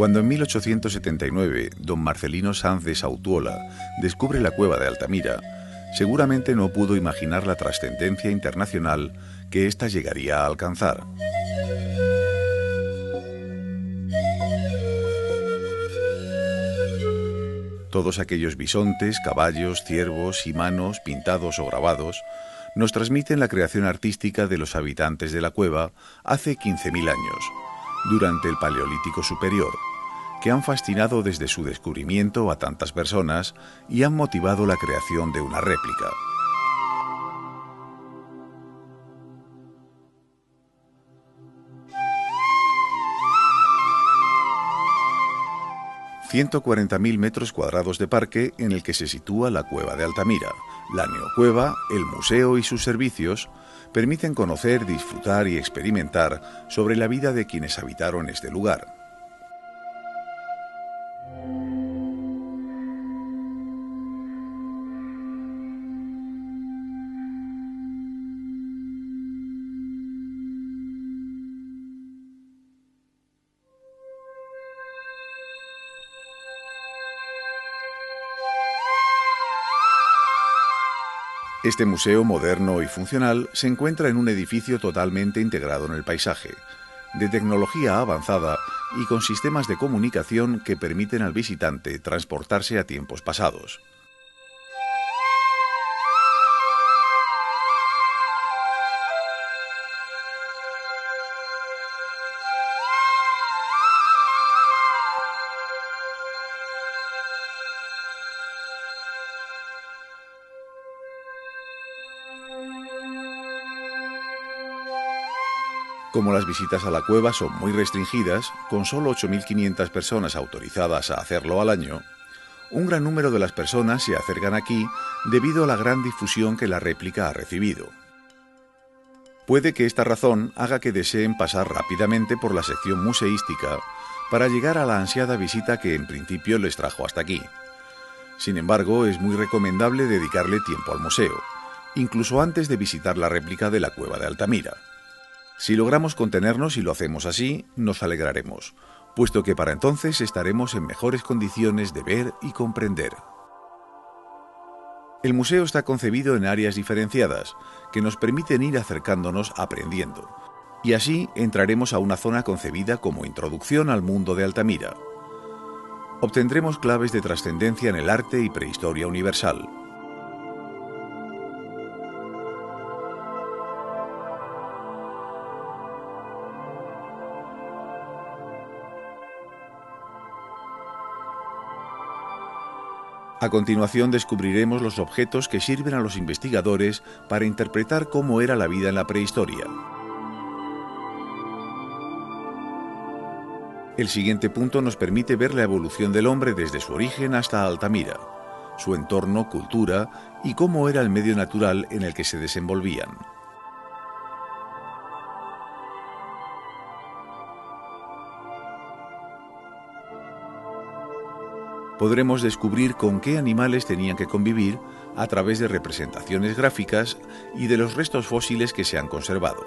Cuando en 1879 don Marcelino Sanz de Sautuola descubre la cueva de Altamira, seguramente no pudo imaginar la trascendencia internacional que ésta llegaría a alcanzar. Todos aquellos bisontes, caballos, ciervos y manos pintados o grabados nos transmiten la creación artística de los habitantes de la cueva hace 15.000 años, durante el Paleolítico Superior, que han fascinado desde su descubrimiento a tantas personas y han motivado la creación de una réplica. ...140.000 metros cuadrados de parque en el que se sitúa la Cueva de Altamira. La neocueva, el museo y sus servicios permiten conocer, disfrutar y experimentar sobre la vida de quienes habitaron este lugar. Este museo moderno y funcional se encuentra en un edificio totalmente integrado en el paisaje, de tecnología avanzada y con sistemas de comunicación que permiten al visitante transportarse a tiempos pasados. Como las visitas a la cueva son muy restringidas, con solo 8.500 personas autorizadas a hacerlo al año, un gran número de las personas se acercan aquí debido a la gran difusión que la réplica ha recibido. Puede que esta razón haga que deseen pasar rápidamente por la sección museística para llegar a la ansiada visita que en principio les trajo hasta aquí. Sin embargo, es muy recomendable dedicarle tiempo al museo, incluso antes de visitar la réplica de la Cueva de Altamira. Si logramos contenernos y lo hacemos así, nos alegraremos, puesto que para entonces estaremos en mejores condiciones de ver y comprender. El museo está concebido en áreas diferenciadas, que nos permiten ir acercándonos aprendiendo, y así entraremos a una zona concebida como introducción al mundo de Altamira. Obtendremos claves de trascendencia en el arte y prehistoria universal. A continuación descubriremos los objetos que sirven a los investigadores para interpretar cómo era la vida en la prehistoria. El siguiente punto nos permite ver la evolución del hombre desde su origen hasta Altamira, su entorno, cultura y cómo era el medio natural en el que se desenvolvían. Podremos descubrir con qué animales tenían que convivir a través de representaciones gráficas y de los restos fósiles que se han conservado.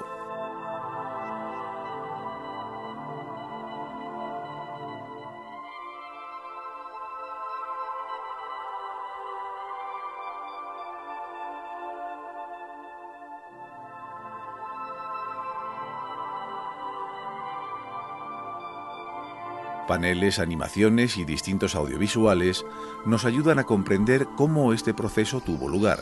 Paneles, animaciones y distintos audiovisuales nos ayudan a comprender cómo este proceso tuvo lugar.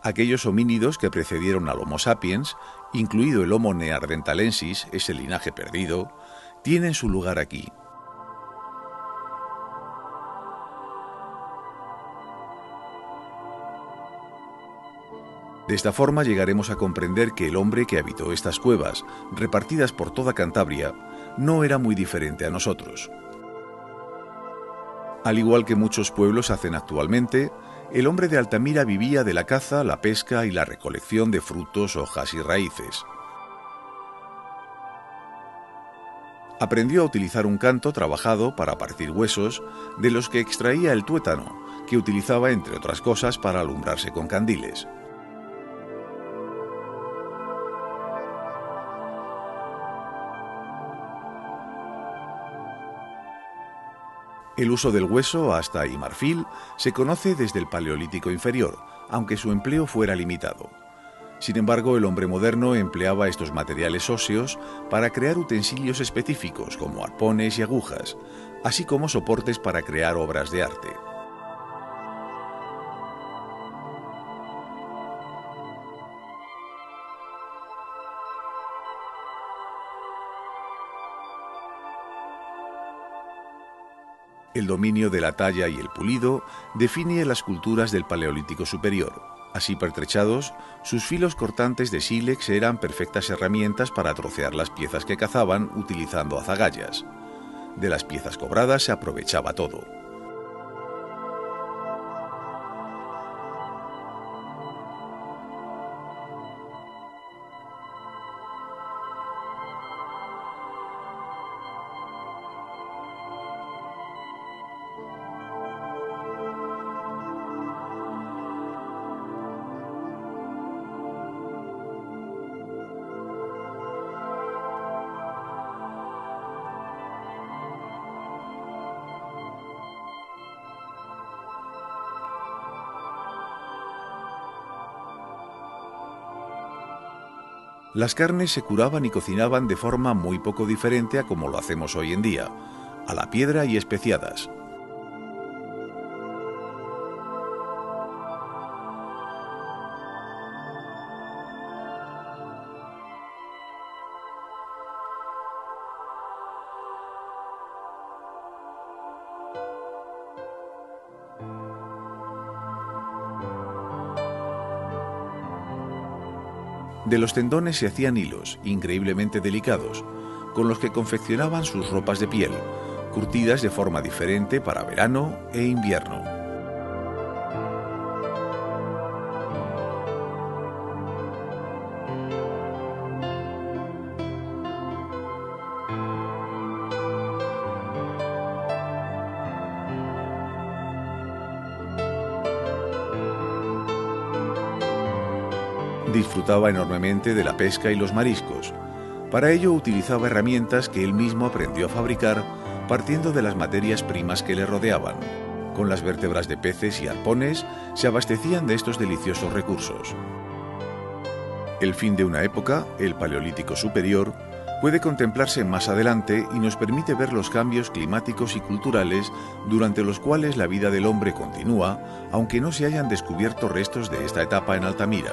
Aquellos homínidos que precedieron al Homo sapiens, incluido el Homo neanderthalensis, ese linaje perdido, tienen su lugar aquí. De esta forma llegaremos a comprender que el hombre que habitó estas cuevas, repartidas por toda Cantabria, no era muy diferente a nosotros. Al igual que muchos pueblos hacen actualmente, el hombre de Altamira vivía de la caza, la pesca y la recolección de frutos, hojas y raíces. Aprendió a utilizar un canto trabajado para partir huesos, de los que extraía el tuétano, que utilizaba entre otras cosas para alumbrarse con candiles. El uso del hueso, asta y marfil se conoce desde el Paleolítico inferior, aunque su empleo fuera limitado. Sin embargo, el hombre moderno empleaba estos materiales óseos para crear utensilios específicos como arpones y agujas, así como soportes para crear obras de arte. El dominio de la talla y el pulido define las culturas del Paleolítico superior. Así pertrechados, sus filos cortantes de sílex eran perfectas herramientas para trocear las piezas que cazaban utilizando azagallas. De las piezas cobradas se aprovechaba todo. Las carnes se curaban y cocinaban de forma muy poco diferente a como lo hacemos hoy en día, a la piedra y especiadas. De los tendones se hacían hilos, increíblemente delicados, con los que confeccionaban sus ropas de piel, curtidas de forma diferente para verano e invierno. Disfrutaba enormemente de la pesca y los mariscos. Para ello utilizaba herramientas que él mismo aprendió a fabricar partiendo de las materias primas que le rodeaban. Con las vértebras de peces y arpones se abastecían de estos deliciosos recursos. El fin de una época, el Paleolítico superior, puede contemplarse más adelante y nos permite ver los cambios climáticos y culturales durante los cuales la vida del hombre continúa, aunque no se hayan descubierto restos de esta etapa en Altamira.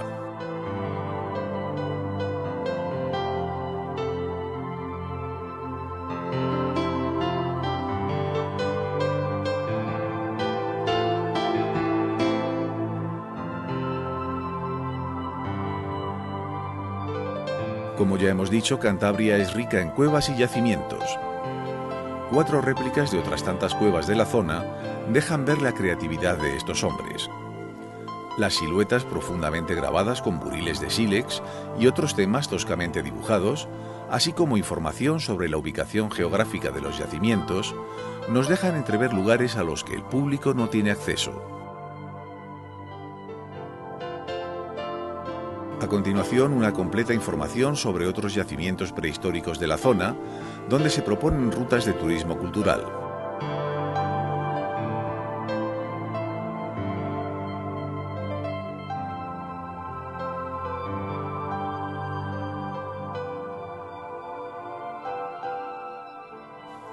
Como ya hemos dicho, Cantabria es rica en cuevas y yacimientos. 4 réplicas de otras tantas cuevas de la zona dejan ver la creatividad de estos hombres. Las siluetas profundamente grabadas con buriles de sílex y otros temas toscamente dibujados, así como información sobre la ubicación geográfica de los yacimientos, nos dejan entrever lugares a los que el público no tiene acceso. A continuación, una completa información sobre otros yacimientos prehistóricos de la zona, donde se proponen rutas de turismo cultural.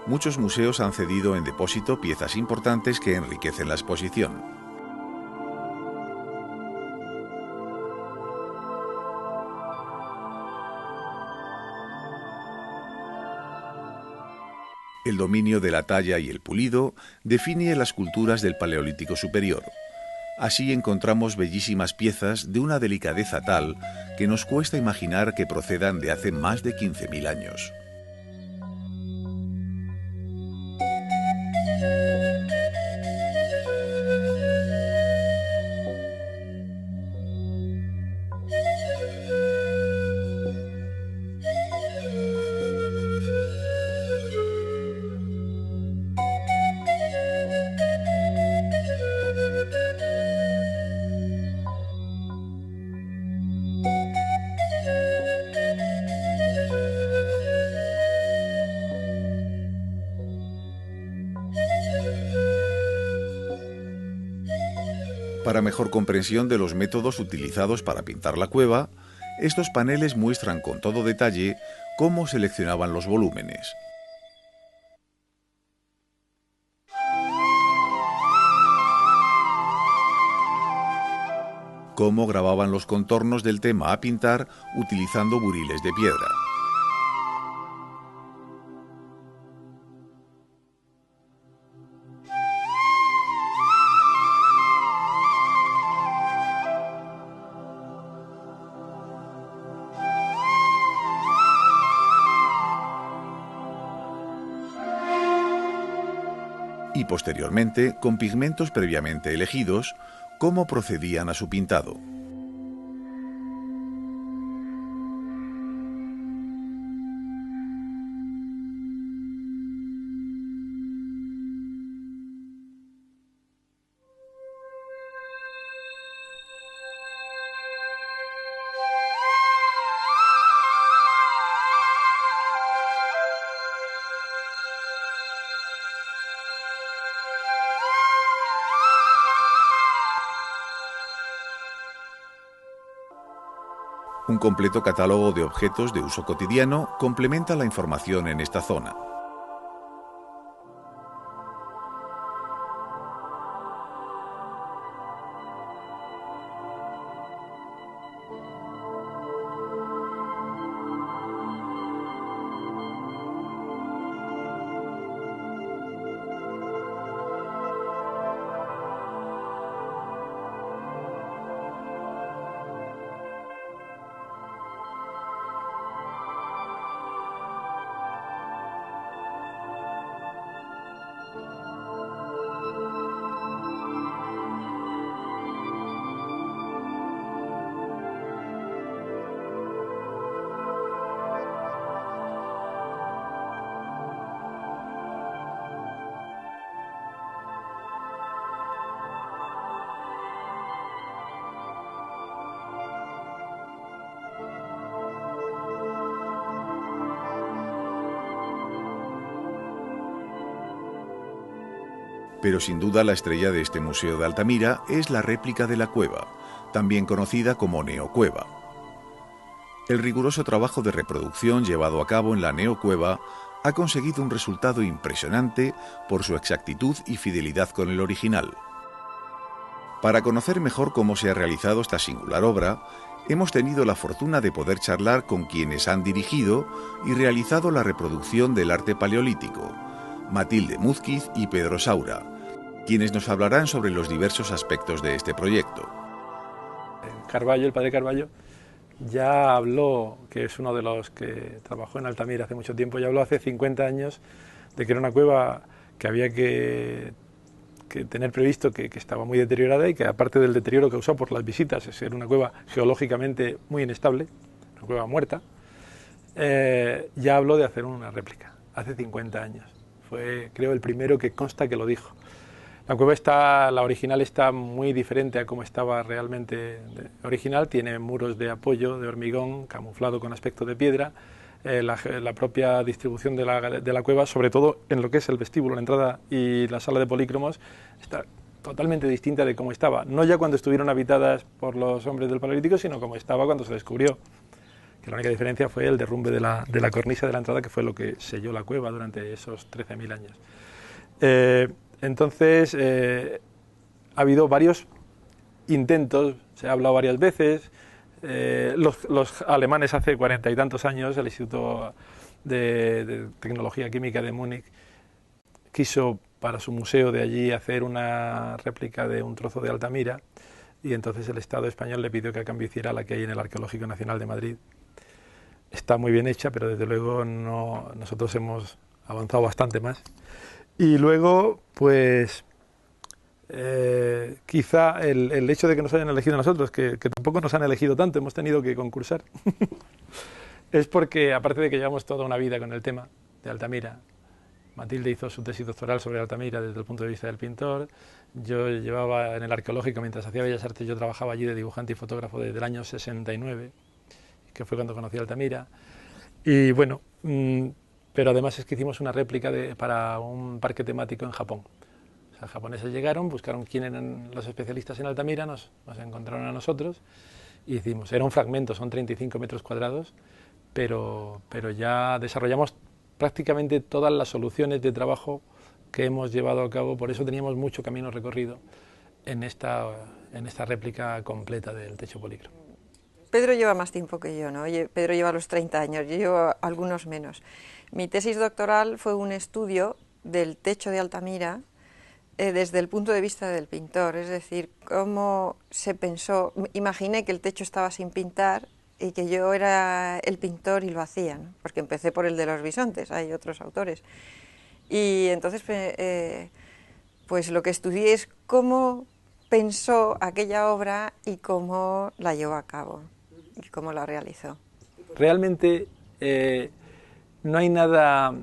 Muchos museos han cedido en depósito piezas importantes que enriquecen la exposición. El dominio de la talla y el pulido define las culturas del Paleolítico Superior. Así encontramos bellísimas piezas de una delicadeza tal que nos cuesta imaginar que procedan de hace más de 15.000 años. Para mejor comprensión de los métodos utilizados para pintar la cueva, estos paneles muestran con todo detalle cómo seleccionaban los volúmenes. Cómo grababan los contornos del tema a pintar utilizando buriles de piedra. Y posteriormente, con pigmentos previamente elegidos, cómo procedían a su pintado. Un completo catálogo de objetos de uso cotidiano complementa la información en esta zona. Pero sin duda la estrella de este museo de Altamira es la réplica de la cueva, también conocida como neocueva. El riguroso trabajo de reproducción llevado a cabo en la neocueva ha conseguido un resultado impresionante por su exactitud y fidelidad con el original. Para conocer mejor cómo se ha realizado esta singular obra, hemos tenido la fortuna de poder charlar con quienes han dirigido y realizado la reproducción del arte paleolítico, Matilde Múzquiz y Pedro Saura, quienes nos hablarán sobre los diversos aspectos de este proyecto. Carballo, el padre Carballo, ya habló, que es uno de los que trabajó en Altamira hace mucho tiempo, ya habló hace 50 años de que era una cueva que había que tener previsto que estaba muy deteriorada y que aparte del deterioro causado por las visitas, es era una cueva geológicamente muy inestable, una cueva muerta, ya habló de hacer una réplica hace 50 años. Fue, creo, el primero que consta que lo dijo. La cueva la original está muy diferente a como estaba realmente original, tiene muros de apoyo de hormigón camuflado con aspecto de piedra, la propia distribución de la cueva, sobre todo en lo que es el vestíbulo, la entrada y la sala de polícromos, está totalmente distinta de cómo estaba, no ya cuando estuvieron habitadas por los hombres del Paleolítico, sino como estaba cuando se descubrió, que la única diferencia fue el derrumbe de la cornisa de la entrada, que fue lo que selló la cueva durante esos 13.000 años. Entonces, ha habido varios intentos, se ha hablado varias veces. Los alemanes hace 40 y tantos años, el Instituto de Tecnología Química de Múnich, quiso para su museo de allí hacer una réplica de un trozo de Altamira, y entonces el Estado español le pidió que a cambio hiciera la que hay en el Arqueológico Nacional de Madrid. Está muy bien hecha, pero desde luego nosotros hemos avanzado bastante más. Y luego, pues, quizá el hecho de que nos hayan elegido a nosotros, que tampoco nos han elegido tanto, hemos tenido que concursar, es porque, aparte de que llevamos toda una vida con el tema de Altamira, Matilde hizo su tesis doctoral sobre Altamira desde el punto de vista del pintor, yo llevaba en el arqueológico, mientras hacía Bellas Artes, yo trabajaba allí de dibujante y fotógrafo desde el año 69, que fue cuando conocí Altamira, y bueno, pero además es que hicimos una réplica para un parque temático en Japón. O sea, japoneses llegaron, buscaron quién eran los especialistas en Altamira, nos encontraron a nosotros y hicimos, era un fragmento, son 35 metros cuadrados, pero ya desarrollamos prácticamente todas las soluciones de trabajo que hemos llevado a cabo, por eso teníamos mucho camino recorrido en esta réplica completa del techo polícromo. Pedro lleva más tiempo que yo, ¿no? Pedro lleva los 30 años, yo llevo algunos menos. Mi tesis doctoral fue un estudio del techo de Altamira desde el punto de vista del pintor, es decir, cómo se pensó, imaginé que el techo estaba sin pintar y que yo era el pintor y lo hacía, ¿no? Porque empecé por el de los bisontes, hay otros autores. Y entonces, pues lo que estudié es cómo pensó aquella obra y cómo la llevó a cabo y cómo la realizó. Realmente no hay nada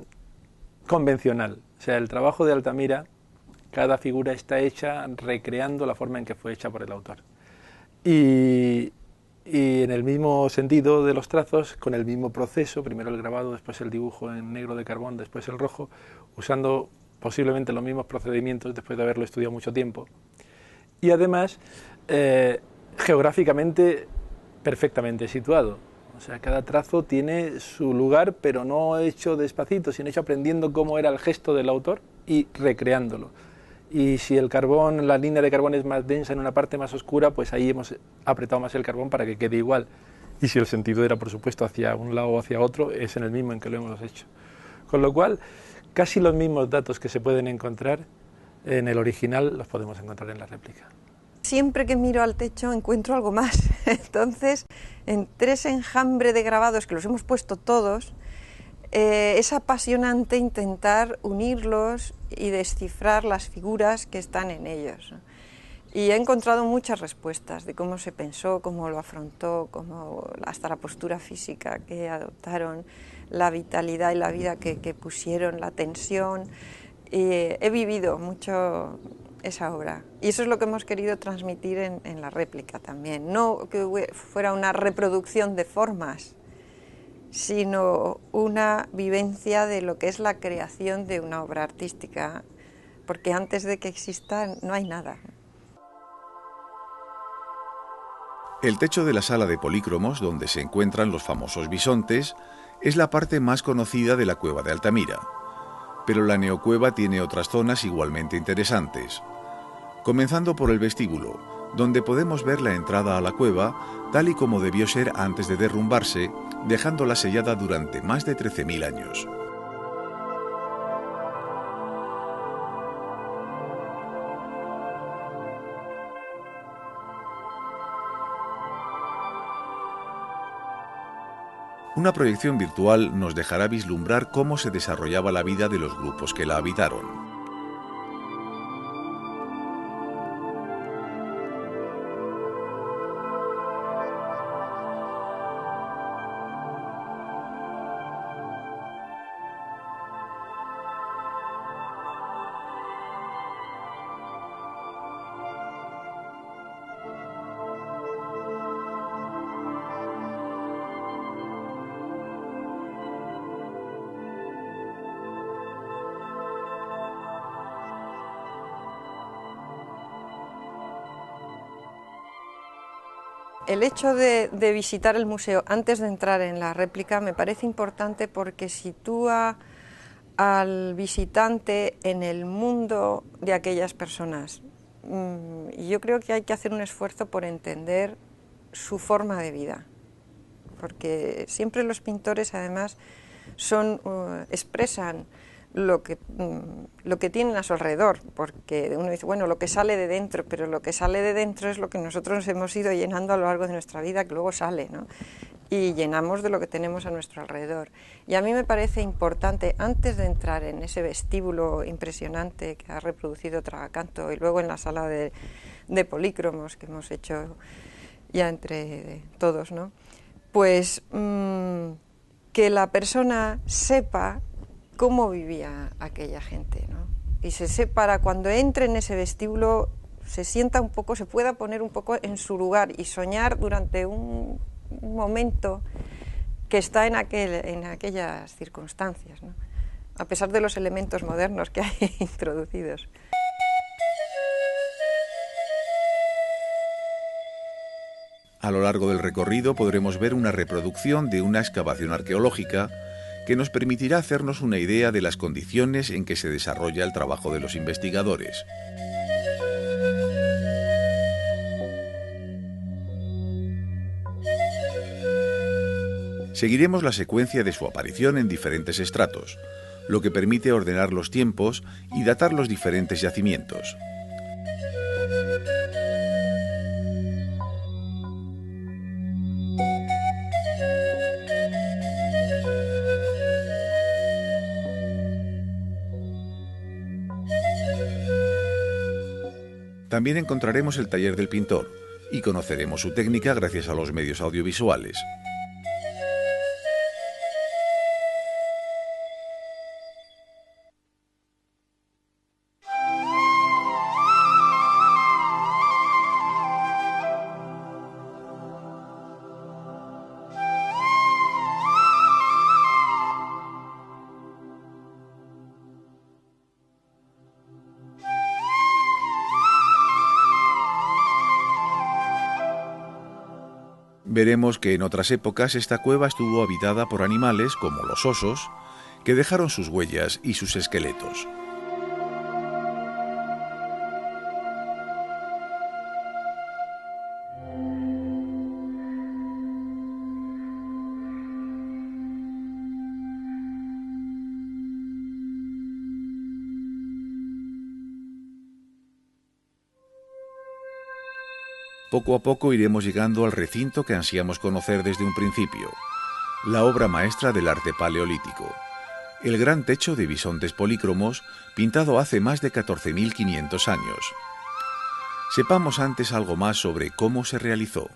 convencional. O sea, el trabajo de Altamira, cada figura está hecha recreando la forma en que fue hecha por el autor. Y en el mismo sentido de los trazos, con el mismo proceso, primero el grabado, después el dibujo en negro de carbón, después el rojo, usando posiblemente los mismos procedimientos después de haberlo estudiado mucho tiempo. Y además, geográficamente perfectamente situado. O sea, cada trazo tiene su lugar, pero no hecho despacito, sino hecho aprendiendo cómo era el gesto del autor y recreándolo. Y si el carbón, la línea de carbón es más densa en una parte más oscura, pues ahí hemos apretado más el carbón para que quede igual. Y si el sentido era, por supuesto, hacia un lado o hacia otro, es en el mismo en que lo hemos hecho. Con lo cual, casi los mismos datos que se pueden encontrar en el original los podemos encontrar en la réplica. Siempre que miro al techo encuentro algo más. Entonces, entre ese enjambre de grabados que los hemos puesto todos, es apasionante intentar unirlos y descifrar las figuras que están en ellos. Y he encontrado muchas respuestas de cómo se pensó, cómo lo afrontó, hasta la postura física que adoptaron, la vitalidad y la vida que pusieron, la tensión. He vivido mucho esa obra y eso es lo que hemos querido transmitir en la réplica también. No que fuera una reproducción de formas, sino una vivencia de lo que es la creación de una obra artística, porque antes de que exista no hay nada. El techo de la sala de polícromos, donde se encuentran los famosos bisontes, es la parte más conocida de la cueva de Altamira. Pero la neocueva tiene otras zonas igualmente interesantes. Comenzando por el vestíbulo, donde podemos ver la entrada a la cueva tal y como debió ser antes de derrumbarse, dejándola sellada durante más de 13.000 años. Una proyección virtual nos dejará vislumbrar cómo se desarrollaba la vida de los grupos que la habitaron. El hecho de visitar el museo antes de entrar en la réplica me parece importante porque sitúa al visitante en el mundo de aquellas personas. Y yo creo que hay que hacer un esfuerzo por entender su forma de vida, porque siempre los pintores además expresan lo que tienen a su alrededor, porque uno dice, bueno, lo que sale de dentro, pero lo que sale de dentro es lo que nosotros nos hemos ido llenando a lo largo de nuestra vida, que luego sale, ¿no? Y llenamos de lo que tenemos a nuestro alrededor. Y a mí me parece importante, antes de entrar en ese vestíbulo impresionante que ha reproducido Tragacanto y luego en la sala de polícromos que hemos hecho ya entre todos, ¿no? Pues que la persona sepa cómo vivía aquella gente, ¿no? Y se sepa, cuando entre en ese vestíbulo, se sienta un poco, se pueda poner un poco en su lugar y soñar durante un momento que está en aquellas circunstancias, ¿no? A pesar de los elementos modernos que hay introducidos. A lo largo del recorrido podremos ver una reproducción de una excavación arqueológica que nos permitirá hacernos una idea de las condiciones en que se desarrolla el trabajo de los investigadores. Seguiremos la secuencia de su aparición en diferentes estratos, lo que permite ordenar los tiempos y datar los diferentes yacimientos. También encontraremos el taller del pintor y conoceremos su técnica gracias a los medios audiovisuales. Veremos que en otras épocas esta cueva estuvo habitada por animales como los osos, que dejaron sus huellas y sus esqueletos. Poco a poco iremos llegando al recinto que ansiamos conocer desde un principio, la obra maestra del arte paleolítico, el gran techo de bisontes polícromos pintado hace más de 14.500 años. Sepamos antes algo más sobre cómo se realizó.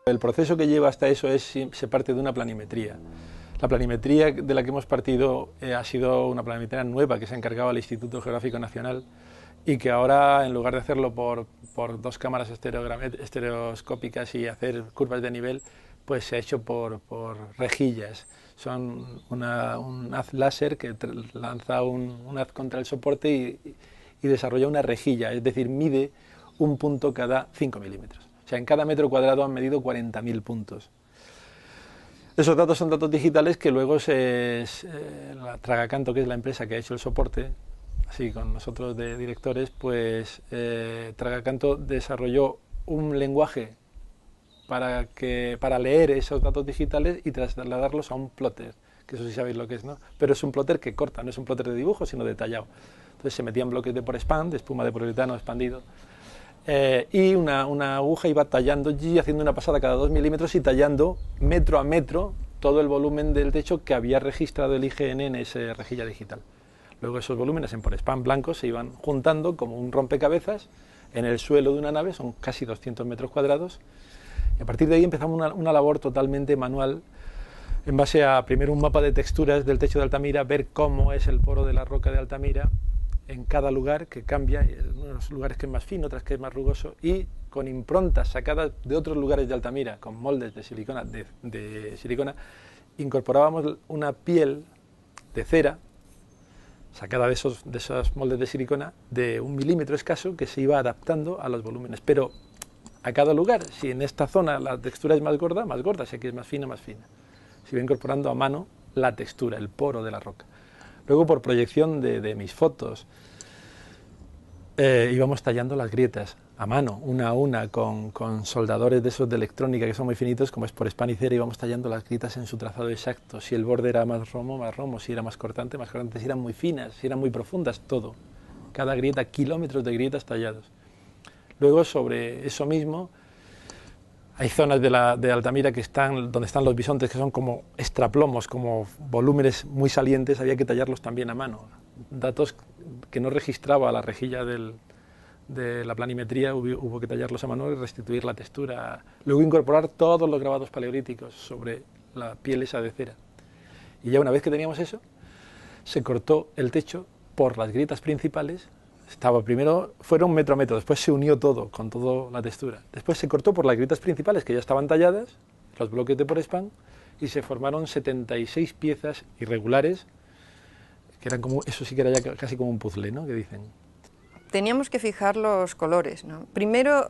El proceso que lleva hasta eso se parte de una planimetría. La planimetría de la que hemos partido ha sido una planimetría nueva que se ha encargado al Instituto Geográfico Nacional y que ahora, en lugar de hacerlo por dos cámaras estereoscópicas y hacer curvas de nivel, pues se ha hecho por rejillas. Son un haz láser que lanza un haz contra el soporte y desarrolla una rejilla, es decir, mide un punto cada 5 milímetros. O sea, en cada metro cuadrado han medido 40.000 puntos. Esos datos son datos digitales que luego la Tragacanto, que es la empresa que ha hecho el soporte, así con nosotros de directores, pues Tragacanto desarrolló un lenguaje para leer esos datos digitales y trasladarlos a un plotter, que eso sí sabéis lo que es, ¿no? Pero es un plotter que corta, no es un plotter de dibujo, sino detallado. Entonces se metían bloques de porespán, de espuma de poliuretano expandido, y una aguja iba tallando y haciendo una pasada cada 2 milímetros y tallando metro a metro todo el volumen del techo que había registrado el IGN en esa rejilla digital. Luego esos volúmenes en porespán blancos se iban juntando como un rompecabezas en el suelo de una nave, son casi 200 metros cuadrados, y a partir de ahí empezamos una labor totalmente manual en base a primero un mapa de texturas del techo de Altamira, ver cómo es el poro de la roca de Altamira en cada lugar, que cambia, en unos lugares que es más fino, otras que es más rugoso, y con improntas sacadas de otros lugares de Altamira, con moldes de silicona, incorporábamos una piel de cera sacada de esos moldes de silicona de 1 milímetro escaso, que se iba adaptando a los volúmenes, pero a cada lugar. Si en esta zona la textura es más gorda, si aquí es más fina, más fina. Se iba incorporando a mano la textura, el poro de la roca. Luego, por proyección de mis fotos, íbamos tallando las grietas. a mano, una a una, con soldadores de esos de electrónica que son muy finitos, como es por espanicera, íbamos tallando las grietas en su trazado exacto. Si el borde era más romo, si era más cortante, si eran muy finas, si eran muy profundas, todo. Cada grieta, kilómetros de grietas tallados. Luego, sobre eso mismo, hay zonas de Altamira donde están los bisontes, que son como extraplomos, como volúmenes muy salientes, había que tallarlos también a mano. Datos que no registraba la rejilla de la planimetría, hubo que tallarlos a mano y restituir la textura. Luego incorporar todos los grabados paleolíticos sobre la piel esa de cera. Y ya una vez que teníamos eso, se cortó el techo por las grietas principales. Fueron metro a metro, después se unió todo, con toda la textura. Después se cortó por las grietas principales, que ya estaban talladas, los bloques de Porespan, y se formaron 76 piezas irregulares, que eran como, eso sí que era ya casi como un puzzle, ¿no?, que dicen. Teníamos que fijar los colores, ¿no? Primero,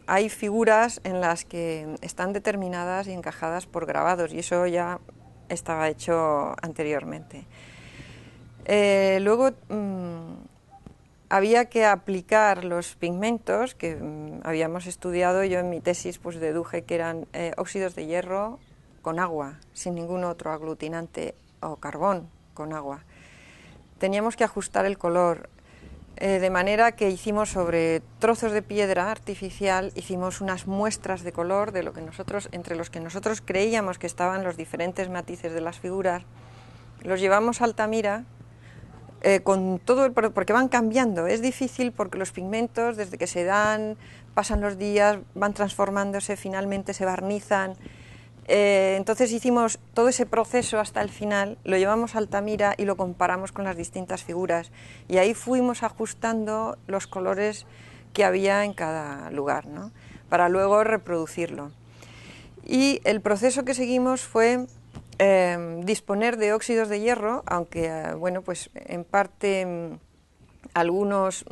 hay figuras en las que están determinadas y encajadas por grabados, y eso ya estaba hecho anteriormente. Luego, había que aplicar los pigmentos que habíamos estudiado. Yo en mi tesis pues deduje que eran óxidos de hierro con agua, sin ningún otro aglutinante, o carbón con agua. Teníamos que ajustar el color, de manera que hicimos sobre trozos de piedra artificial, hicimos unas muestras de color de entre los que nosotros creíamos que estaban los diferentes matices de las figuras. Los llevamos a Altamira, con todo porque van cambiando. Es difícil porque los pigmentos, desde que se dan, pasan los días, van transformándose, finalmente se barnizan. Entonces hicimos todo ese proceso hasta el final, lo llevamos a Altamira y lo comparamos con las distintas figuras, y ahí fuimos ajustando los colores que había en cada lugar, ¿no?, para luego reproducirlo. Y el proceso que seguimos fue disponer de óxidos de hierro, aunque bueno, pues en parte algunos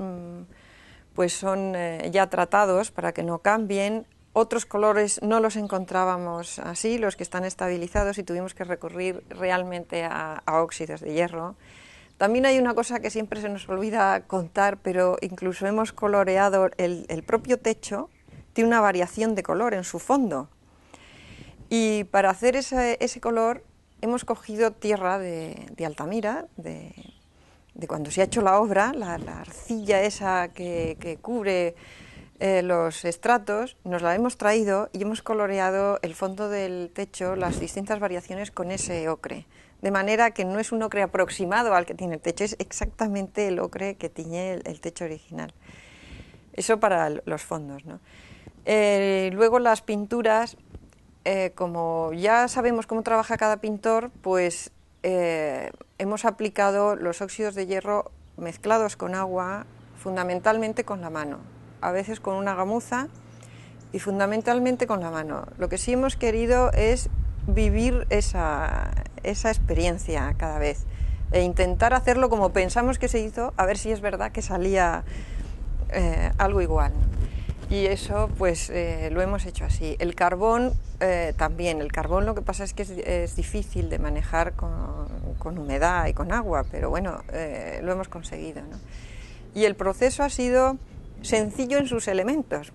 pues son ya tratados para que no cambien. Otros colores no los encontrábamos así, los que están estabilizados, y tuvimos que recurrir realmente a óxidos de hierro. También hay una cosa que siempre se nos olvida contar, pero incluso hemos coloreado el propio techo, tiene una variación de color en su fondo. Y para hacer ese color hemos cogido tierra de Altamira, de cuando se ha hecho la obra, la arcilla esa que cubre los estratos, nos la hemos traído y hemos coloreado el fondo del techo, las distintas variaciones con ese ocre. De manera que no es un ocre aproximado al que tiene el techo, es exactamente el ocre que tiñe el techo original. Eso para los fondos, ¿no? Luego las pinturas, como ya sabemos cómo trabaja cada pintor, pues hemos aplicado los óxidos de hierro mezclados con agua, fundamentalmente con la mano, a veces con una gamuza y fundamentalmente con la mano. Lo que sí hemos querido es vivir esa experiencia cada vez e intentar hacerlo como pensamos que se hizo, a ver si es verdad que salía algo igual. Y eso pues lo hemos hecho así. El carbón también. El carbón lo que pasa es que es difícil de manejar con humedad y con agua, pero bueno, lo hemos conseguido, ¿no? Y el proceso ha sido sencillo en sus elementos,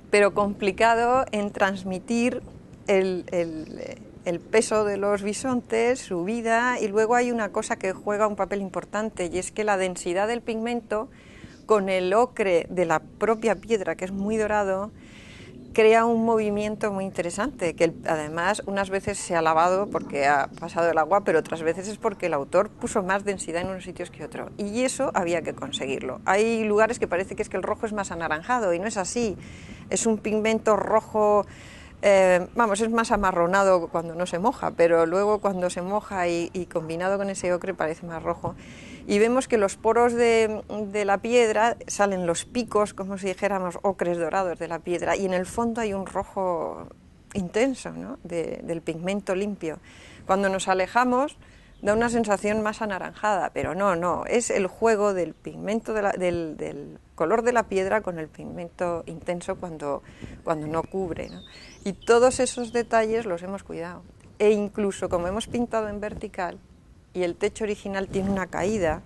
pero complicado en transmitir el peso de los bisontes, su vida, y luego hay una cosa que juega un papel importante, y es que la densidad del pigmento con el ocre de la propia piedra, que es muy dorado, crea un movimiento muy interesante, que además unas veces se ha lavado porque ha pasado el agua, pero otras veces es porque el autor puso más densidad en unos sitios que otros, y eso había que conseguirlo. Hay lugares que parece que es que el rojo es más anaranjado, y no es así, es un pigmento rojo, es más amarronado cuando no se moja, pero luego cuando se moja y combinado con ese ocre parece más rojo. Y vemos que los poros de la piedra salen los picos, como si dijéramos ocres dorados de la piedra, y en el fondo hay un rojo intenso, ¿no?, del pigmento limpio. Cuando nos alejamos da una sensación más anaranjada, pero no, es el juego del pigmento, del color de la piedra con el pigmento intenso cuando no cubre, ¿no? Y todos esos detalles los hemos cuidado. E incluso como hemos pintado en vertical, y el techo original tiene una caída,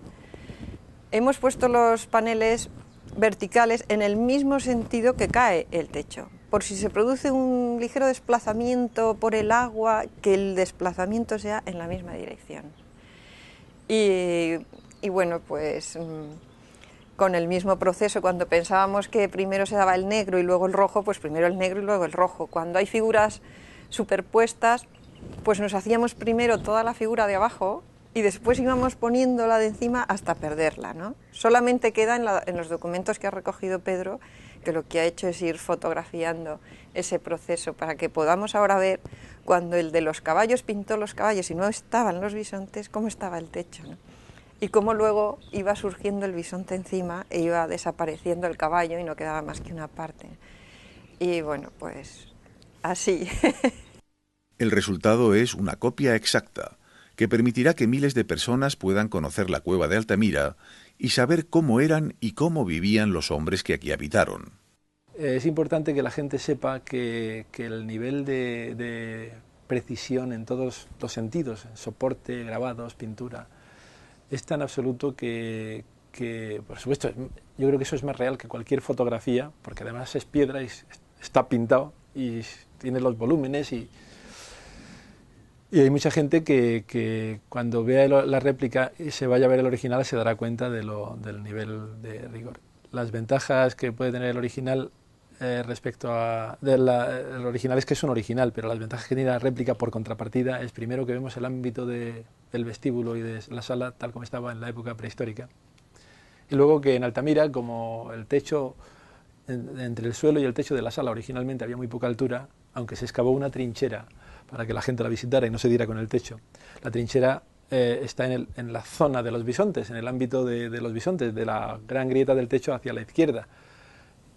hemos puesto los paneles verticales en el mismo sentido que cae el techo. Por si se produce un ligero desplazamiento por el agua, que el desplazamiento sea en la misma dirección. Y bueno, pues con el mismo proceso, cuando pensábamos que primero se daba el negro y luego el rojo, pues primero el negro y luego el rojo. Cuando hay figuras superpuestas, pues nos hacíamos primero toda la figura de abajo y después íbamos poniéndola de encima hasta perderla, ¿no? Solamente queda en los documentos que ha recogido Pedro, que lo que ha hecho es ir fotografiando ese proceso para que podamos ahora ver, cuando el de los caballos pintó los caballos y no estaban los bisontes, cómo estaba el techo, ¿no? Y cómo luego iba surgiendo el bisonte encima e iba desapareciendo el caballo y no quedaba más que una parte. Y bueno, pues así. El resultado es una copia exacta, que permitirá que miles de personas puedan conocer la cueva de Altamira y saber cómo eran y cómo vivían los hombres que aquí habitaron. Es importante que la gente sepa que el nivel de precisión en todos los sentidos, soporte, grabados, pintura, es tan absoluto que, por supuesto, yo creo que eso es más real que cualquier fotografía, porque además es piedra y está pintado y tiene los volúmenes y hay mucha gente que cuando vea la réplica y se vaya a ver el original se dará cuenta del nivel de rigor. Las ventajas que puede tener el original respecto a... el original es que es un original, pero las ventajas que tiene la réplica por contrapartida es primero que vemos el ámbito del vestíbulo y de la sala tal como estaba en la época prehistórica. Y luego que en Altamira, como el techo, entre el suelo y el techo de la sala originalmente había muy poca altura, aunque se excavó una trinchera para que la gente la visitara y no se diera con el techo. La trinchera está en la zona de los bisontes, en el ámbito de los bisontes, de la gran grieta del techo hacia la izquierda.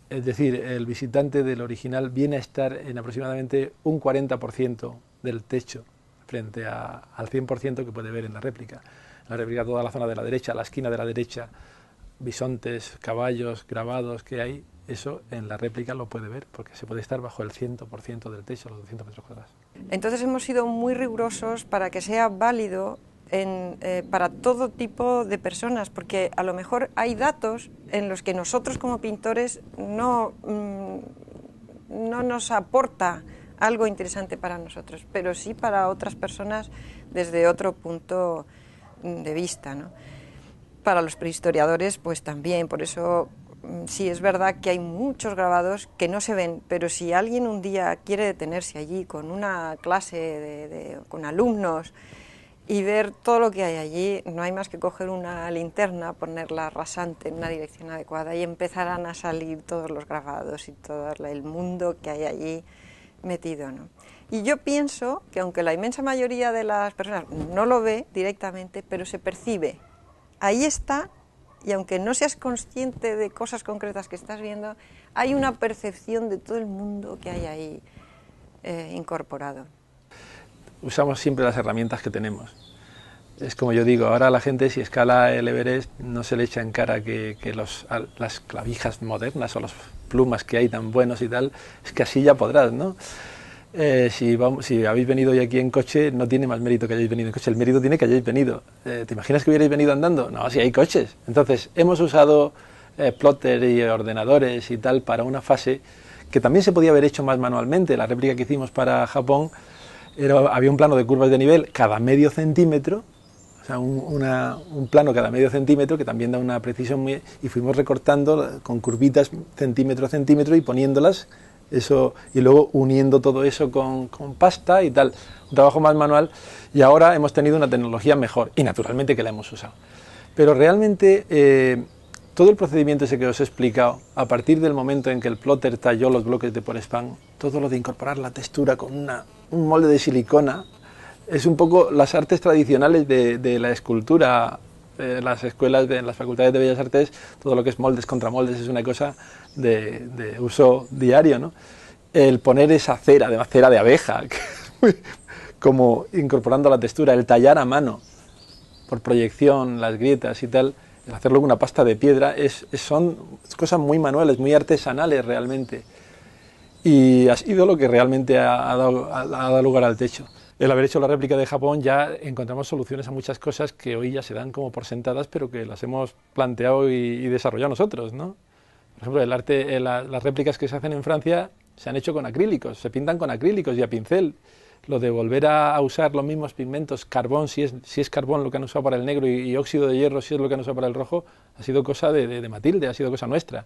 Es decir, el visitante del original viene a estar en aproximadamente un 40% del techo frente al 100% que puede ver en la réplica. En la réplica toda la zona de la derecha, la esquina de la derecha, bisontes, caballos, grabados que hay, eso en la réplica lo puede ver, porque se puede estar bajo el 100% del techo, los 200 metros cuadrados. Entonces hemos sido muy rigurosos para que sea válido para todo tipo de personas, porque a lo mejor hay datos en los que nosotros como pintores no nos aporta algo interesante para nosotros, pero sí para otras personas desde otro punto de vista, ¿no? Para los prehistoriadores pues también, por eso sí es verdad que hay muchos grabados que no se ven, pero si alguien un día quiere detenerse allí con una clase con alumnos y ver todo lo que hay allí, no hay más que coger una linterna, ponerla rasante en una dirección adecuada y empezarán a salir todos los grabados y todo el mundo que hay allí metido, ¿no? Y yo pienso que aunque la inmensa mayoría de las personas no lo ve directamente, pero se percibe, ahí está, y aunque no seas consciente de cosas concretas que estás viendo, hay una percepción de todo el mundo que hay ahí incorporado. Usamos siempre las herramientas que tenemos. Es como yo digo, ahora la gente si escala el Everest no se le echa en cara que las clavijas modernas o las plumas que hay tan buenos y tal, es que así ya podrás, ¿no? Si habéis venido hoy aquí en coche, no tiene más mérito que hayáis venido en coche, el mérito tiene que hayáis venido. ¿Te imaginas que hubierais venido andando? No, si hay coches. Entonces, hemos usado plotter y ordenadores y tal para una fase que también se podía haber hecho más manualmente. La réplica que hicimos para Japón, había un plano de curvas de nivel cada medio centímetro, o sea, un plano cada medio centímetro que también da una precisión y fuimos recortando con curvitas centímetro a centímetro y poniéndolas, eso, y luego uniendo todo eso con pasta y tal, un trabajo más manual, y ahora hemos tenido una tecnología mejor, y naturalmente que la hemos usado. Pero realmente todo el procedimiento ese que os he explicado, a partir del momento en que el plotter talló los bloques de Porespan, todo lo de incorporar la textura con un molde de silicona, es un poco las artes tradicionales de la escultura. Las escuelas, en las facultades de Bellas Artes, todo lo que es moldes, contramoldes, es una cosa de uso diario, ¿no? El poner esa cera de abeja, como incorporando la textura, el tallar a mano, por proyección, las grietas y tal, el hacerlo con una pasta de piedra, son cosas muy manuales, muy artesanales realmente. Y ha sido lo que realmente ha dado lugar al techo. El haber hecho la réplica de Japón ya encontramos soluciones a muchas cosas que hoy ya se dan como por sentadas, pero que las hemos planteado y desarrollado nosotros, ¿no? Por ejemplo, el arte, las réplicas que se hacen en Francia se han hecho con acrílicos, se pintan con acrílicos y a pincel. Lo de volver a usar los mismos pigmentos, carbón, si es carbón lo que han usado para el negro y óxido de hierro si es lo que han usado para el rojo, ha sido cosa de Matilde, ha sido cosa nuestra.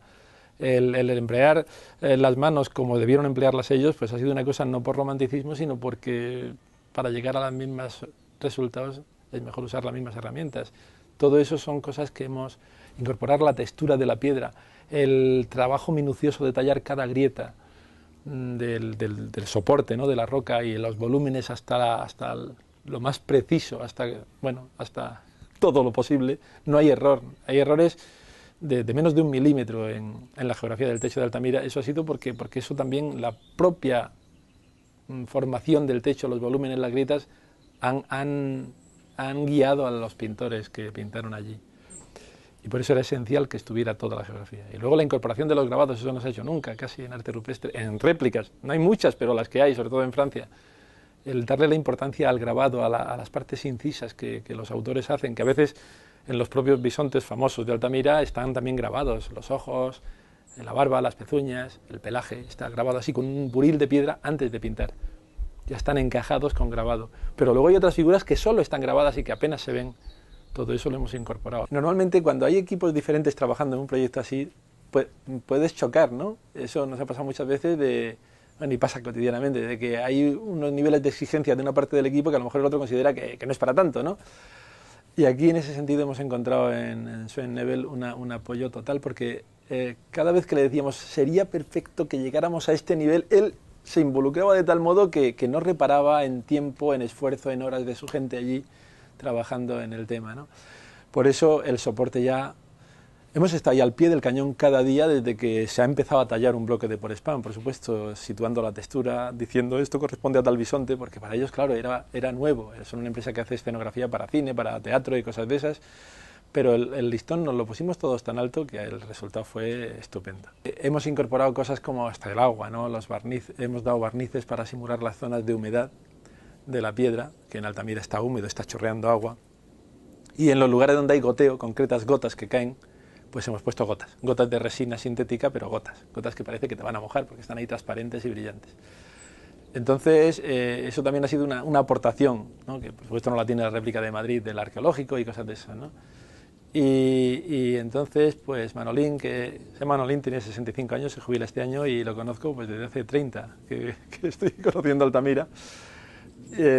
El emplear las manos como debieron emplearlas ellos, pues ha sido una cosa no por romanticismo, sino porque para llegar a los mismos resultados es mejor usar las mismas herramientas. Todo eso son cosas que hemos... Incorporar la textura de la piedra, el trabajo minucioso de tallar cada grieta del soporte, ¿no?, de la roca y los volúmenes hasta lo más preciso, hasta todo lo posible. No hay error, hay errores de menos de 1 milímetro en la geografía del techo de Altamira. Eso ha sido porque eso también, la propia formación del techo, los volúmenes, las grietas, han guiado a los pintores que pintaron allí. Y por eso era esencial que estuviera toda la geografía. Y luego la incorporación de los grabados, eso no se ha hecho nunca, casi en arte rupestre, en réplicas. No hay muchas, pero las que hay, sobre todo en Francia. El darle la importancia al grabado, a las partes incisas que los autores hacen, que a veces en los propios bisontes famosos de Altamira están también grabados. Los ojos, la barba, las pezuñas, el pelaje, está grabado así con un buril de piedra antes de pintar. Ya están encajados con grabado. Pero luego hay otras figuras que solo están grabadas y que apenas se ven. Todo eso lo hemos incorporado. Normalmente cuando hay equipos diferentes trabajando en un proyecto así, puedes chocar, ¿no? Eso nos ha pasado muchas veces y pasa cotidianamente, de que hay unos niveles de exigencia de una parte del equipo que a lo mejor el otro considera que no es para tanto, ¿no? Y aquí en ese sentido hemos encontrado en Schoenebel un apoyo total, porque cada vez que le decíamos sería perfecto que llegáramos a este nivel, él se involucraba de tal modo que no reparaba en tiempo, en esfuerzo, en horas de su gente allí trabajando en el tema, ¿no? Por eso el soporte ya... Hemos estado ahí al pie del cañón cada día desde que se ha empezado a tallar un bloque de por spam, por supuesto, situando la textura, diciendo esto corresponde a tal bisonte, porque para ellos, claro, era nuevo. Son una empresa que hace escenografía para cine, para teatro y cosas de esas, pero el listón nos lo pusimos todos tan alto que el resultado fue estupendo. Hemos incorporado cosas como hasta el agua, ¿no? Los barnices, hemos dado barnices para simular las zonas de humedad de la piedra, que en Altamira está húmedo, está chorreando agua, y en los lugares donde hay goteo, concretas gotas que caen, pues hemos puesto gotas de resina sintética, pero gotas que parece que te van a mojar porque están ahí transparentes y brillantes. Entonces, eso también ha sido una aportación, ¿no?, que por supuesto no la tiene la réplica de Madrid del arqueológico y cosas de eso, ¿no? Y entonces, pues Manolín, Manolín tiene 65 años, se jubila este año y lo conozco pues desde hace 30, que estoy conociendo Altamira.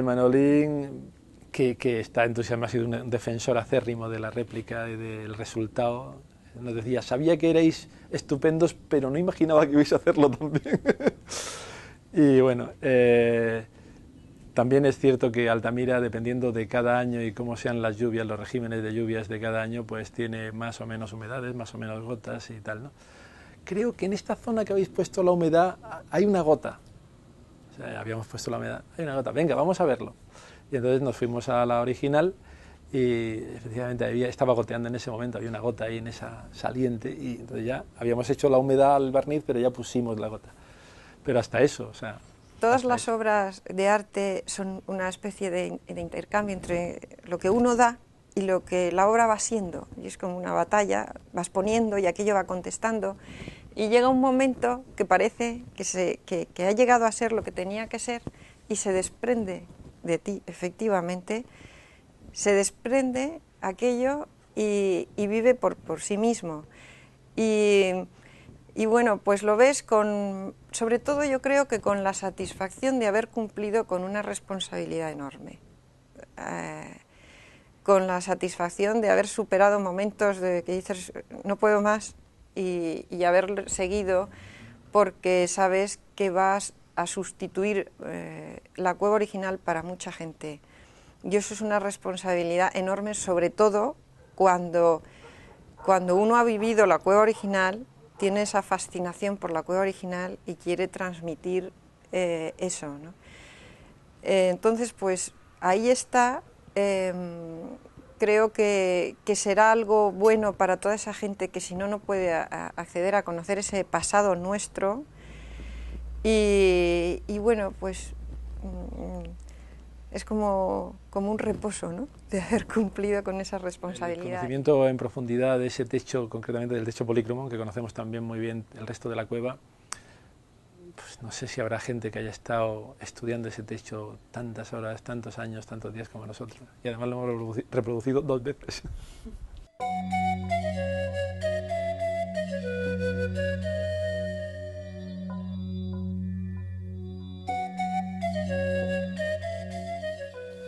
Manolín, que está entusiasmado, ha sido un defensor acérrimo de la réplica y del resultado. Nos decía, sabía que erais estupendos, pero no imaginaba que ibais a hacerlo tan bien. Y bueno, también es cierto que Altamira, dependiendo de cada año y cómo sean las lluvias, los regímenes de lluvias de cada año, pues tiene más o menos humedades, más o menos gotas y tal, ¿no? Creo que en esta zona que habéis puesto la humedad hay una gota. O sea, habíamos puesto la humedad, hay una gota, venga, vamos a verlo. Y entonces nos fuimos a la original y efectivamente estaba goteando en ese momento, había una gota ahí en esa saliente y entonces ya habíamos hecho la humedad al barniz, pero ya pusimos la gota. Pero hasta eso, o sea... Todas las obras de arte son una especie de intercambio entre lo que uno da y lo que la obra va siendo. Y es como una batalla, vas poniendo y aquello va contestando. Y llega un momento que parece que ha llegado a ser lo que tenía que ser y se desprende de ti, efectivamente. Se desprende aquello y vive por sí mismo. Y bueno, pues lo ves sobre todo yo creo que con la satisfacción de haber cumplido con una responsabilidad enorme. Con la satisfacción de haber superado momentos de que dices no puedo más y haber seguido porque sabes que vas a sustituir la cueva original para mucha gente. Y eso es una responsabilidad enorme, sobre todo cuando uno ha vivido la cueva original, tiene esa fascinación por la cueva original y quiere transmitir eso, ¿no? Entonces, pues ahí está, creo que será algo bueno para toda esa gente que si no puede acceder a conocer ese pasado nuestro y bueno, pues es como un reposo, ¿no?, de haber cumplido con esa El responsabilidad. conocimiento en profundidad de ese techo, concretamente del techo polícromo, que conocemos también muy bien el resto de la cueva, pues no sé si habrá gente que haya estado estudiando ese techo tantas horas, tantos años, tantos días como nosotros. Y además lo hemos reproducido 2 veces.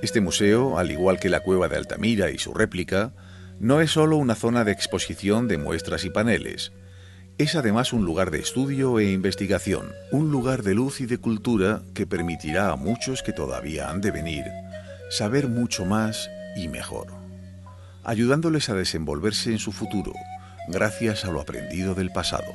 Este museo, al igual que la cueva de Altamira y su réplica, no es solo una zona de exposición de muestras y paneles. Es además un lugar de estudio e investigación, un lugar de luz y de cultura que permitirá a muchos que todavía han de venir saber mucho más y mejor, ayudándoles a desenvolverse en su futuro, gracias a lo aprendido del pasado.